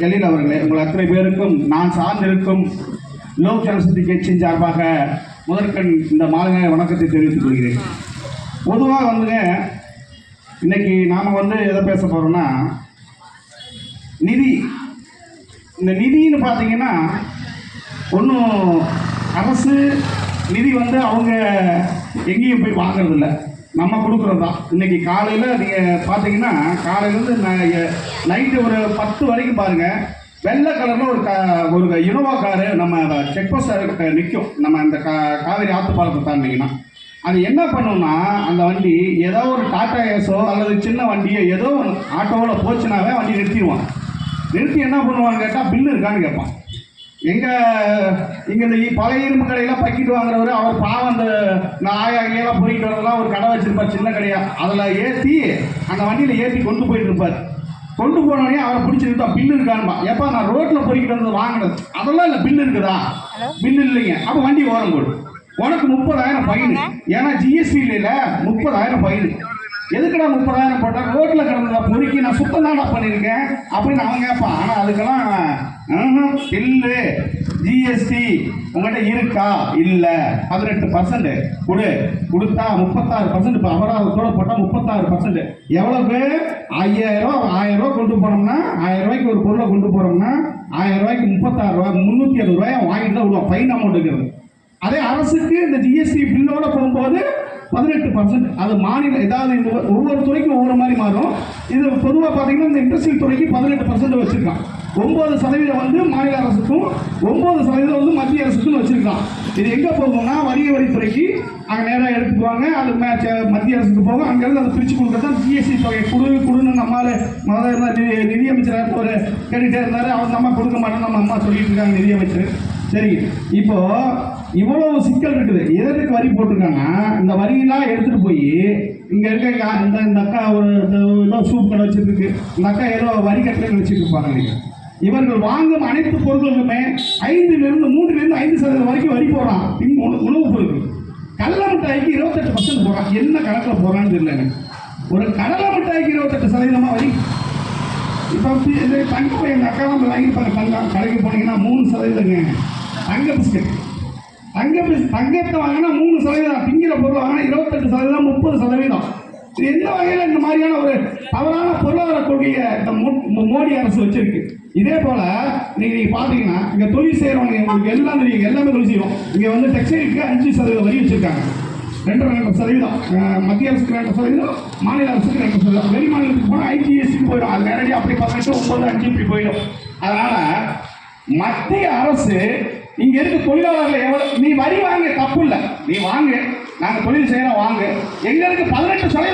ஜலீல் அவர்களே, உங்கள் அத்தனை பேருக்கும் நான் சார்ந்திருக்கும் லோக் ஜனசக்தி கட்சியின் சார்பாக முதற்கண் இந்த மாலை வணக்கத்தை தெரிவித்துக் கொள்கிறேன். பொதுவாக வந்துங்க, இன்னைக்கு நாம் எதை பேச போகிறோம்னா நிதி. இந்த நிதின்னு பார்த்தீங்கன்னா ஒன்றும் அரசு நிதி அவங்க எங்கேயும் போய் வாங்குறதில்ல, நம்ம கொடுக்குறது தான். இன்றைக்கி காலையில் நீங்கள் பார்த்தீங்கன்னா காலையிலேருந்து நைட்டு ஒரு 10 வரைக்கும் பாருங்கள், வெள்ளை கலரில் ஒரு இனோவா காரு நம்ம செக் போஸ்ட் நிற்கும். நம்ம அந்த காவேரி ஆற்று பாலத்தை தாண்டிங்கன்னா அது என்ன பண்ணுன்னா, அந்த வண்டி ஏதோ ஒரு டாட்டா ஏஸோ அல்லது சின்ன வண்டியோ ஏதோ ஆட்டோவில் போச்சுனாவே வண்டி நிறுத்திடுவான். நிறுத்தி என்ன பண்ணுவான்னு கேட்டால் பில்லு இருக்கான்னு கேட்பான். இங்கே இந்த பழைய இரும்பு கடையெல்லாம் பக்கிட்டு வாங்குறவர் அவர் பாவம் அந்த ஆயாகையெல்லாம் பொறிக்கிட்டு வரதெல்லாம் ஒரு கடை வச்சுருப்பார், சின்ன கடையாக. அதில் ஏற்றி அந்த வண்டியில் ஏற்றி கொண்டு போயிட்டு இருப்பார். கொண்டு போனோடனே அவரை பிடிச்சிருந்தா பில்லு இருக்கான்பா. எப்போ நான் ரோட்டில் பொறிக்கிட்டு வந்தது வாங்கினது அதெல்லாம் இல்லை, பில்லு இருக்குதா? பில்லு இல்லைங்க. அப்போ வண்டி ஓரம் போடு, உனக்கு 30,000 ஃபைனு. ஏன்னா ஜிஎஸ்டி இல்லை, 30,000 ஃபைனு. எதுக்குடா 30,000 போட்டால்? ரோட்டில் கிடந்ததா பொறுக்கி நான் சுத்தம் தான்டா பண்ணியிருக்கேன் அப்படின்னு அவன் கேட்பான். ஆனால் அதுக்கெல்லாம் பில்லு ஜிஎஸ்டி உங்கள்கிட்ட இருக்கா? இல்லை. 18% கொடுத்தா 36%. இப்போ அபராதத்தோடு போட்டால் 36%. எவ்வளோக்கு? 1000 ரூபா கொண்டு போனோம்னா, 1000 ரூபாய்க்கு ஒரு பொருளை கொண்டு போகிறோம்னா 1000 ரூபாய்க்கு 36 ரூபா, 360 ரூபாய் வாங்கிட்டு தான் விடுவோம் ஃபைன் அமௌண்ட் இருக்கிறது. அதே அரசுக்கு இந்த ஜிஎஸ்டி பில்லோட போகும்போது 18%. அது மாநில ஏதாவது இந்த ஒவ்வொரு துறைக்கும் ஒவ்வொரு மாதிரி மாறும். இது பொதுவாக பார்த்தீங்கன்னா இந்த இண்டஸ்ட்ரியல் துறைக்கு 18% வச்சுருக்கான். 9% மாநில அரசுக்கும் 9% மத்திய அரசுக்கும் வச்சுருக்கான். இது எங்கே போகும்னா வரித்துறைக்கு அங்கே நேராக எடுத்துக்குவாங்க. அது மத்திய அரசுக்கு போகும். அங்கேருந்து அதை பிரித்து கொடுக்குறது தான் ஜிஎஸ்டி தொகை. கொடுன்னு நம்மளால் நிதியமைச்சர் ஒரு கேட்டுகிட்டே இருந்தார். அவர் நம்ம கொடுக்க மாட்டோம், நம்ம அம்மா சொல்லிட்டு இருக்காங்க நிதியமைச்சர். சரி, இப்போ இவ்வளவு சிக்கல் இருக்குது. எதற்கு வரி போட்டிருக்காங்கன்னா, இந்த வரியெல்லாம் எடுத்துகிட்டு போய் இங்கே இருக்க இந்த அக்கா ஒரு ஏதோ சூப் கடை வச்சுருக்கு, இந்த அக்கா ஏதோ வரி கட்டளை வச்சுட்டு இருப்பாங்க. நீங்கள் இவர்கள் வாங்கும் அனைத்து பொருட்களுக்குமே 3% வரைக்கும் வரி போடுறான். உணவுப் பொருட்கள். கடலை மிட்டாய்க்கு 28% போடுறான். என்ன கணக்கில் போடுறான்னு தெரியல எனக்கு. ஒரு கடலை மிட்டாய்க்கு 28% வரி. இப்போ தங்க எங்கள் அக்காலாம் வாங்கியிருப்பாங்க. கடைக்கு போனீங்கன்னா 3%. தங்க பிஸ்கட் தங்கத்தை வாங்கினா 3%. திங்கிற பொருளை வாங்கினா 28%, 30%. இது எந்த வகையில் இந்த மாதிரியான ஒரு தவறான பொருளாதார கொள்கையை மோடி அரசு வச்சிருக்கு. இதே போல் நீங்கள் பார்த்தீங்கன்னா இங்கே தொழில் செய்கிறவங்க உங்களுக்கு எல்லாம் தெரியும், எல்லாமே தொழில் செய்வோம். இங்கே டெக்ஸ்டைலுக்கு 5% வரி வச்சுருக்காங்க. 2% மத்திய அரசுக்கு 2%, மாநில அரசுக்கு 2%. வெளி மாநிலத்துக்கு போனால் ஐஜிஎஸ்டிக்கு போயிடும். அது நேரடியாக அப்படி 18, 9, 5 இப்படி போயிடும். அதனால் மத்திய அரசு இங்கே இருக்க தொழிலாளர்கள் எவ்வளோ நீ வரி வாங்க தப்பு இல்லை, நீ வாங்க, நாங்கள் தொழில் செய்கிறோம் வாங்க. எங்களுக்கு 18%